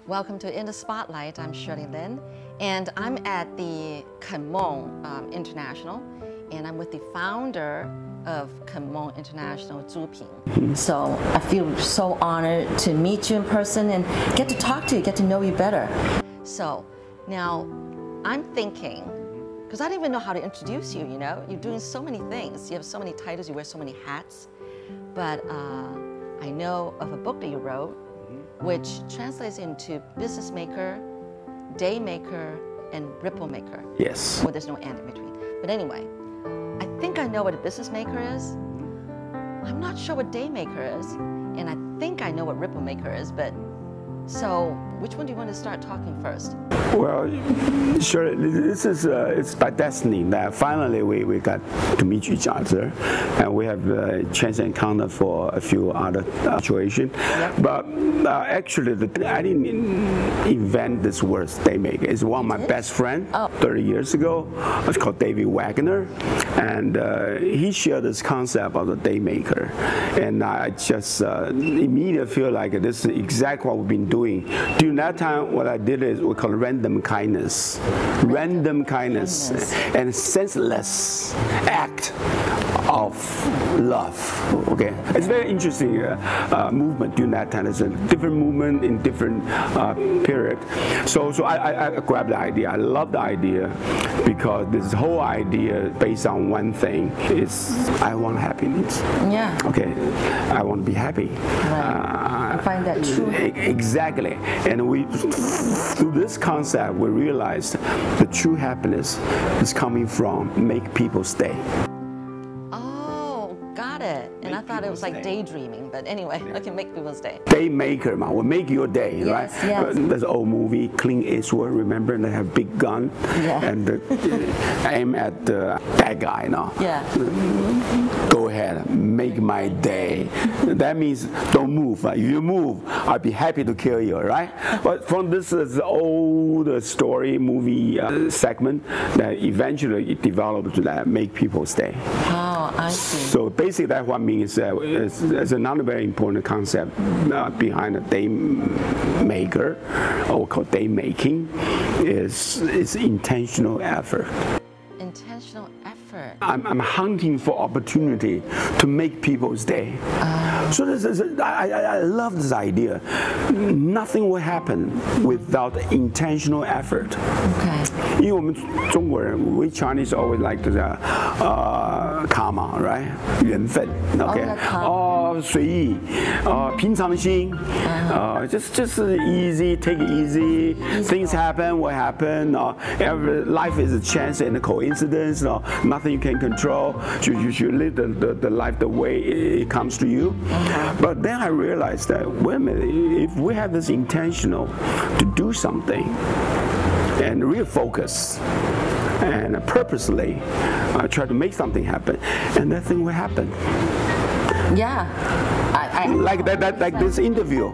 Welcome to In the Spotlight. I'm Shirley Lin, and I'm at the Canmeng International, and I'm with the founder of Canmeng International, Chu Ping. So I feel so honored to meet you in person and get to talk to you, get to know you better. So now I'm thinking, because I don't even know how to introduce you, you know? You're doing so many things. You have so many titles, you wear so many hats. But I know of a book that you wrote, which translates into business maker, day maker, and ripple maker. Yes. Well, there's no and in between. But anyway, I think I know what a business maker is. I'm not sure what day maker is, and I think I know what ripple maker is, but so which one do you want to start talking first? Well, sure. This is it's by destiny that finally we got to meet each other, and we have a chance encounter for a few other situations. Yep. But actually, I didn't invent this word "daymaker." It's one of my best friends 30 years ago. It's called David Wagner, and he shared this concept of the daymaker, and I just immediately feel like this is exactly what we've been doing. During that time, what I did is we call random kindness. Random kindness and senseless act of love. Okay, it's very interesting movement during that time. It's a different movement in different period. So I grabbed the idea. I love the idea because this whole idea based on one thing is I want happiness. Yeah. Okay, I want to be happy. Right. I find that true. Exactly, and through this concept we realized the true happiness is coming from make people stay. Got it. And I thought it was like daydreaming, but anyway, I can make people's day. Day maker, man, will make your day, right? Yes. There's an old movie, Clint Eastwood, remember? They have big gun and aim at the bad guy, no? Yeah. Go ahead, make my day. That means don't move. If you move, I'll be happy to kill you, right? But from this is old story movie segment that eventually it developed to that make people stay. Oh, I see. So basically that's what means is another very important concept behind the day maker, or called day making, is intentional effort. Intentional effort. I'm hunting for opportunity to make people's day. So I love this idea. Nothing will happen without intentional effort. Okay. 因为我们中国人 we Chinese always like the karma, right? 缘分 ，OK？ 随意，平常心，just easy, take it easy. Things happen, what happen. Every life is a chance and a coincidence. Nothing you can control. You should live the life the way it comes to you. But then I realized that wait a minute, if we have this intentional to do something and real focus and purposely try to make something happen, and that thing will happen. Yeah. Like this interview.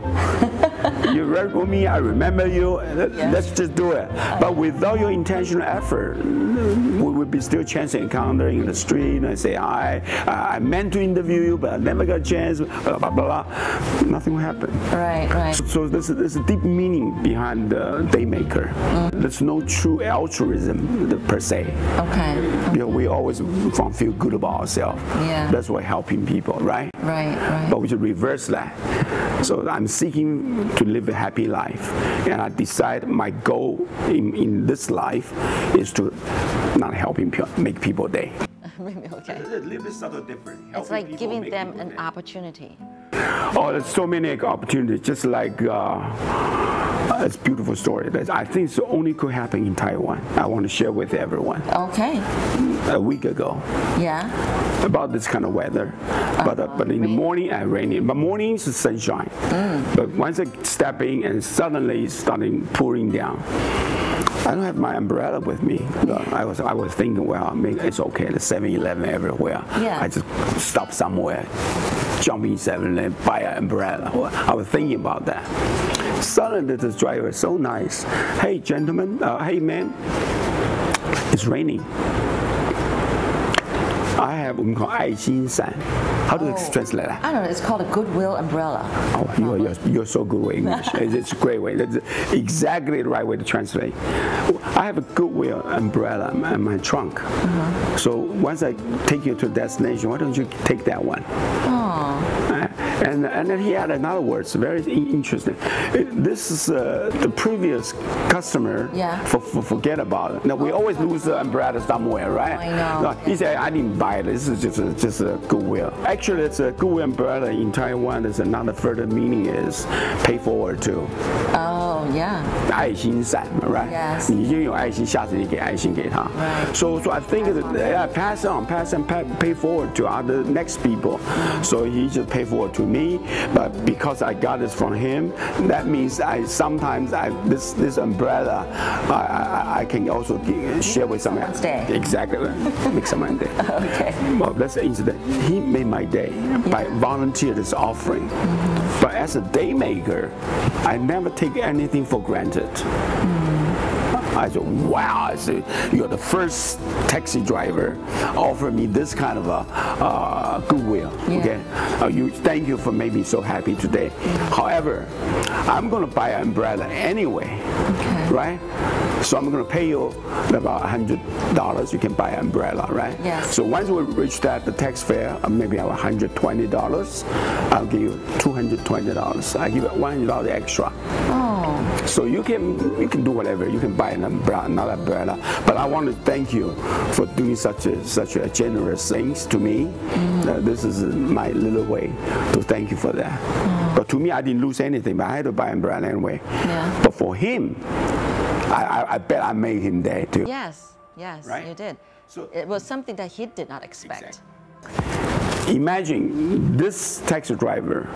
You read with me, I remember you, let's just do it. But without your intentional effort, we would be still chance encounter in the street and say, I meant to interview you, but I never got a chance, blah, blah, blah. Nothing will happen. Right. So there's a deep meaning behind the day maker. There's no true altruism per se. Okay. You know, we always want to feel good about ourselves. Yeah. That's why helping people, right? Right. But we should reverse that. So I'm seeking to live a happy life, and I decide my goal in this life is to not helping people, make people day. Okay. A little bit subtle different. It's like giving them an opportunity. Oh, there's so many opportunities. Just like it's a beautiful story. I think it's only could happen in Taiwan. I want to share with everyone. Okay. A week ago. Yeah. About this kind of weather, but in the morning and raining. But mornings is sunshine. But once I step in and suddenly it's starting pouring down. I don't have my umbrella with me. I was thinking, well, I mean, it's okay. There's 7-Eleven everywhere. Yeah. I just stop somewhere, jump in 7-Eleven, buy an umbrella. I was thinking about that. Suddenly the driver is so nice. Hey, gentlemen, hey, man, it's raining. I have what we call 爱心伞. How do you translate that? I don't know. It's called a goodwill umbrella. Oh, you're so good with English. It's a great way. That's exactly the right way to translate. I have a goodwill umbrella in my trunk. So once I take you to a destination, why don't you take that one? And then he had another word, it's very interesting. This is the previous customer forget about it. Now we always lose the umbrella somewhere, right? I know. No, he said, I didn't buy it. This is just a goodwill. Actually, it's a goodwill umbrella in Taiwan. There's another further meaning is pay forward to. Oh, yeah. 爱心伞, right? Yes. 你已经有爱心，下次你给爱心给他。Right. So I think that pass on, pay forward to other next people. So he just pay forward to me, but because I got this from him, that means sometimes this umbrella I can also share with someone. Day. Exactly. Make someone day. Okay. Well, that's the incident. He made my day by volunteering this offering. But as a day maker, I never take anything for granted. I said, wow, I said, you're the first taxi driver offer me this kind of a goodwill. Okay, thank you for making me so happy today. However, I'm going to buy an umbrella anyway, right? So I'm going to pay you about $100. You can buy an umbrella, right? Yes. So once we reach that, the tax fare, maybe $120, I'll give you $220. I give you $100 extra. Oh. So you can do whatever. You can buy another umbrella. But I want to thank you for doing such a generous things to me. This is my little way to thank you for that. But to me, I didn't lose anything. But I had to buy an umbrella anyway. Yeah. But for him, I bet I made him day too. Yes, right? You did. So it was something that he did not expect. Exactly. Imagine this taxi driver.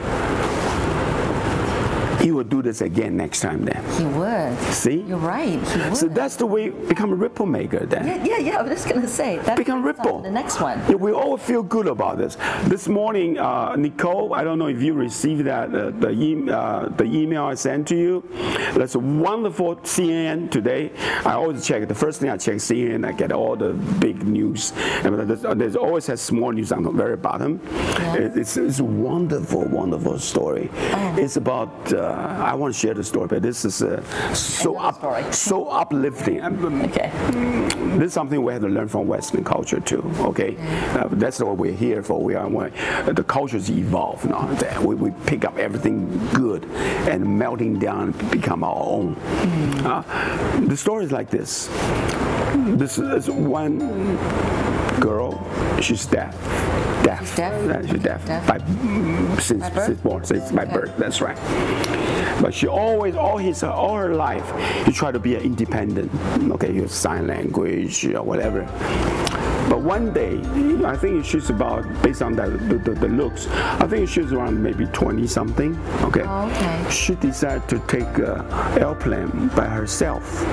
He would do this again next time then. He would. See? You're right, he would. So that's the way you become a ripple maker then. Yeah, I was just going to say. That become ripple. The next one. Yeah, we all feel good about this. This morning, Nicole, I don't know if you received that, the email I sent to you. That's a wonderful CNN today. I always check, the first thing I check CNN, I get all the big news. And there's always has small news on the very bottom. Yeah. It's a wonderful, wonderful story. Oh. It's about, I want to share the story, but this is so uplifting. Okay. This is something we have to learn from Western culture too. Okay, that's what we're here for. The cultures evolve now. We pick up everything good and melting down become our own. The story is like this. This is one girl. She's deaf. She's deaf. Since born. Since by birth. That's right. But she always, all her life, she tried to be independent. Okay, use sign language or whatever. But one day, I think she's about, based on the looks, I think she's around maybe 20-something. Okay. Oh, okay. She decided to take an airplane by herself.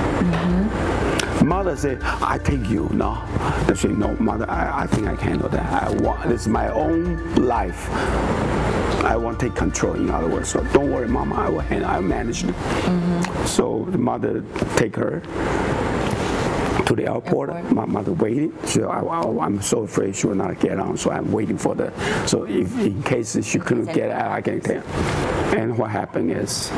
Mother said, I take you. No. They say, no, mother, I think I can handle that. This is my own life. I want to take control, in other words. So don't worry, Mama, I'll manage it. So the mother take her to the airport. My mother waited. So I'm so afraid she will not get on. So I'm waiting for so if in case she couldn't get out, I can take her. And what happened is,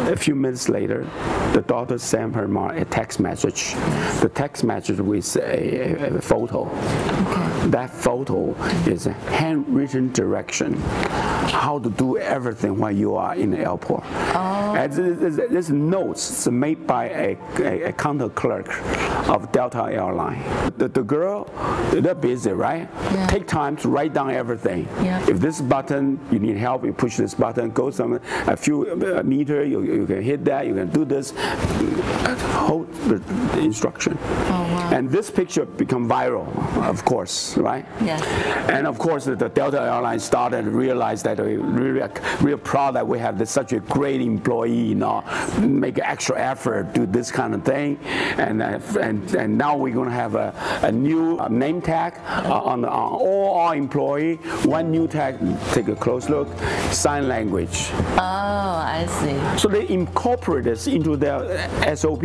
a few minutes later, the daughter sent her mom a text message. The text message with a photo. Okay. That photo is a handwritten direction how to do everything while you are in the airport. Oh. And there's notes made by a counter clerk of Delta Airline. The girl, they're busy, right? Yeah. Take time to write down everything. Yeah. If this button, you need help, you push this button, go a few meters, you can hit that, you can do this. Hold the instruction. Oh, wow. And this picture become viral, of course, right? Yeah. And of course, the Delta Airlines started to realize that we're really proud that we have such a great employee, make an extra effort, do this kind of thing. And now we're going to have a new name tag on all our employee. One new tag, take a close look, sign language. Oh, I see. So they incorporate this into their SOP.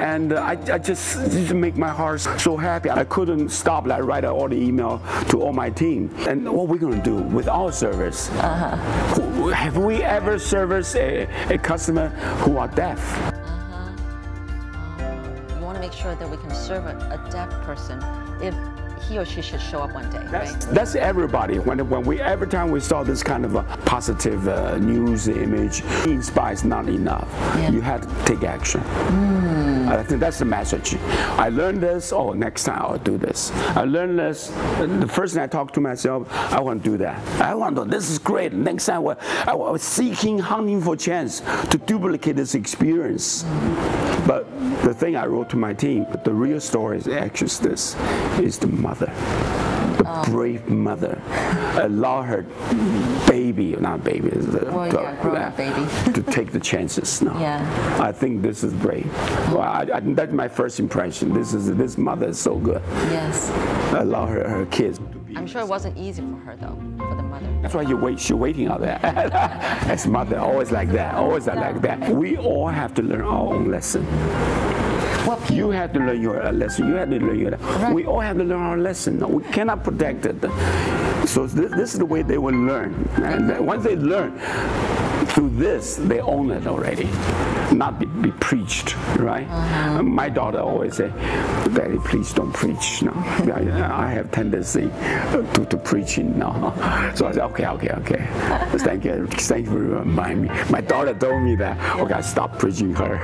and I just make my heart so happy. I couldn't stop. I write all the email to all my team. And what we're going to do with our service? Have we ever serviced a customer who are deaf? You want to make sure that we can serve a deaf person if he or she should show up one day, right? That's everybody. Every time we saw this kind of a positive news image, inspires not enough. Yeah. You have to take action. I think that's the message. I learned this. Oh, next time I'll do this. I learned this. The first thing I talk to myself, I want to do that. I want to. This is great. Next time I was seeking, hunting for chance to duplicate this experience. But the thing I wrote to my team, the real story is actually this: is the mother. The brave mother allow her baby, not baby, to take the chances. No. Yeah. I think this is brave. Well, that's my first impression. This mother is so good. Yes. Allow her kids. I'm sure it wasn't easy for her though, for the mother. That's why she's waiting out there. As mother, always like that, always like that. We all have to learn our own lesson. You have to learn your lesson. You have to learn your lesson. Right. We all have to learn our lesson. No, we cannot protect it. So this is the way they will learn. And once they learn, through this, they own it already. Not be preached, right? My daughter always say, "Daddy, please don't preach." No, I have tendency to preaching now. So I said, okay. Thank you for reminding me. My daughter told me that. Okay, I stopped preaching her.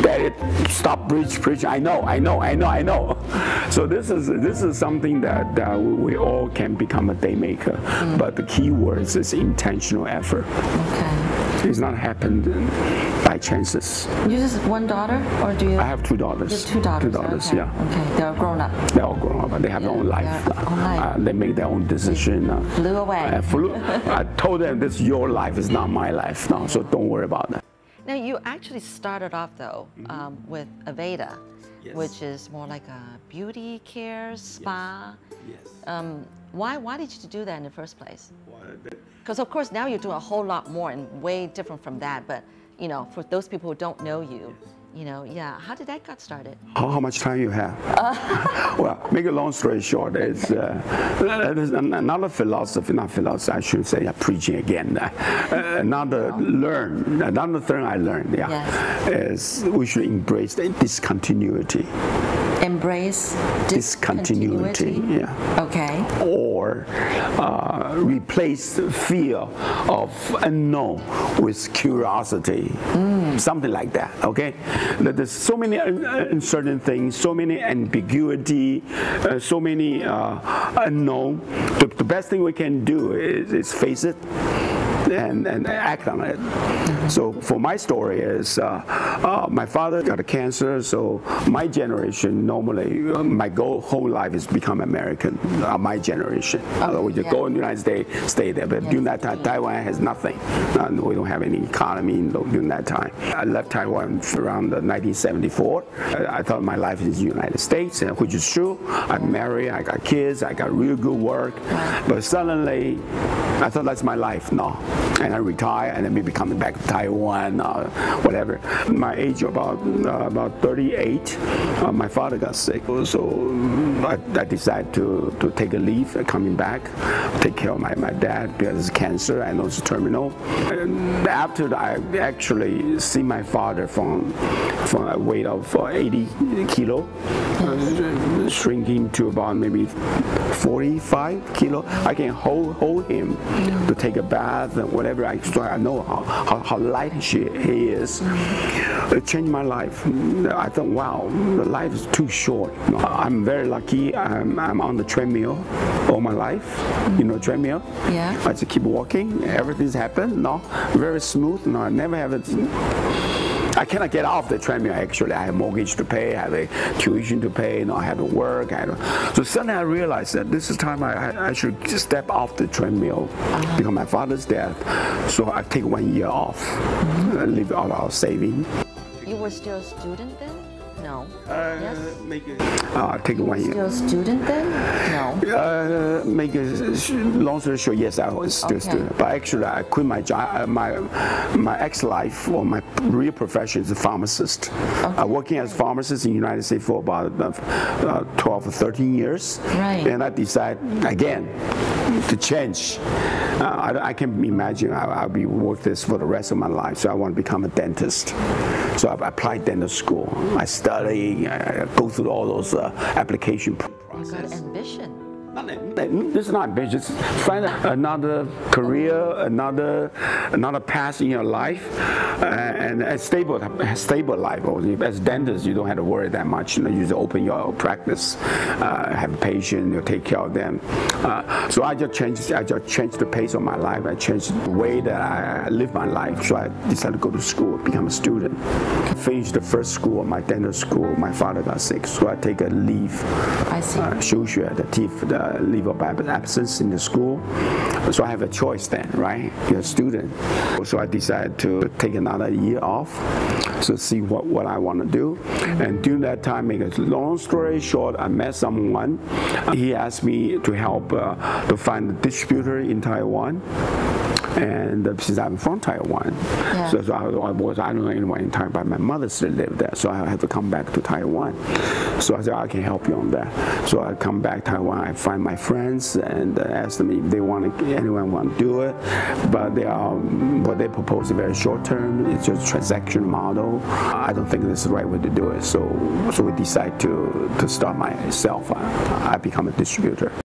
Daddy, stop preaching. I know. So this is something that we all can become a day maker. But the key words is intentional effort. Okay. It's not happened by chances. You just one daughter, or do you? I have two daughters. You have two daughters. Two daughters, okay. yeah. Okay, they're grown up. They're all grown up, but they have their own life. They make their own decision. Flew away. I told them, this is your life, it's not my life now, so don't worry about that. Now, you actually started off, though, with Aveda, which is more like a beauty care spa. Yes. Why did you do that in the first place? Because, of course, now you're doing a whole lot more and way different from that. But, you know, for those people who don't know you, you know, yeah, how did that get started? How much time you have? Well, make a long story short, it's another philosophy, I should say, preaching again. Another thing I learned, is we should embrace the discontinuity. Embrace discontinuity. Yeah. Okay. Or replace the fear of unknown with curiosity. Something like that. Okay. There's so many uncertain things, so many ambiguity, so many unknown. The best thing we can do is face it and act on it. So for my story is my father got a cancer, so my generation normally my whole life is become American. My generation, we just go in the United States, stay there. But during that time, Taiwan has nothing. We don't have any economy during that time. I left Taiwan around 1974. I thought my life is in the United States, which is true. I'm married, I got kids, I got real good work. But suddenly, I thought that's my life now. And I retire, and then maybe coming back to Taiwan, whatever. My age about 38, my father got sick, so I decided to take a leave, coming back, take care of my dad because it's cancer and also terminal. And after I actually see my father from a weight of 80 kilo, shrinking to about maybe 45 kilo, I can hold him to take a bath and whatever. I know how light he is. It changed my life. I thought, wow, the life is too short. I'm very lucky. I'm on the treadmill all my life. You know, treadmill. Yeah. I just keep walking. Everything's happened. No, very smooth. No, I never have it. I cannot get off the treadmill, actually. I have mortgage to pay, I have a tuition to pay, I have to work. So suddenly I realized that this is time I should step off the treadmill because my father's death. So I take 1 year off, live out our saving. You were still a student then? No. Yes. Make it. Take 1 year. Still a student then? No. Make it long story short. Yes, I was still a student, but actually I quit my job. My ex-life or my real profession is a pharmacist. Working as a pharmacist in the United States for about 12 or 13 years. Right. And I decided again to change. I can imagine I'll be work this for the rest of my life, so I want to become a dentist. So I applied dental school. I study, I go through all those application process. You got ambition. This is not ambitious. Find another career, another path in your life, and a stable life. As a dentist, you don't have to worry that much. You just open your practice, have a patient, you take care of them. So I just changed the pace of my life. I changed the way that I live my life. So I decided to go to school, become a student. Finished the first school, my dental school. My father got sick, so I take a leave. I see. 休学 the leave of absence in the school. So I have a choice then, right? You're a student. So I decided to take another year off, so see what I want to do. And during that time, make a long story short, I met someone. He asked me to help to find a distributor in Taiwan. And since I'm from Taiwan, so I don't know anyone in Taiwan, but my mother still lived there, so I had to come back to Taiwan. So I said, I can help you on that. So I come back to Taiwan, I find my friends and ask them if they anyone want to do it, but what they propose is very short term. It's just a transaction model. I don't think this is the right way to do it. So we decide to start myself. I become a distributor.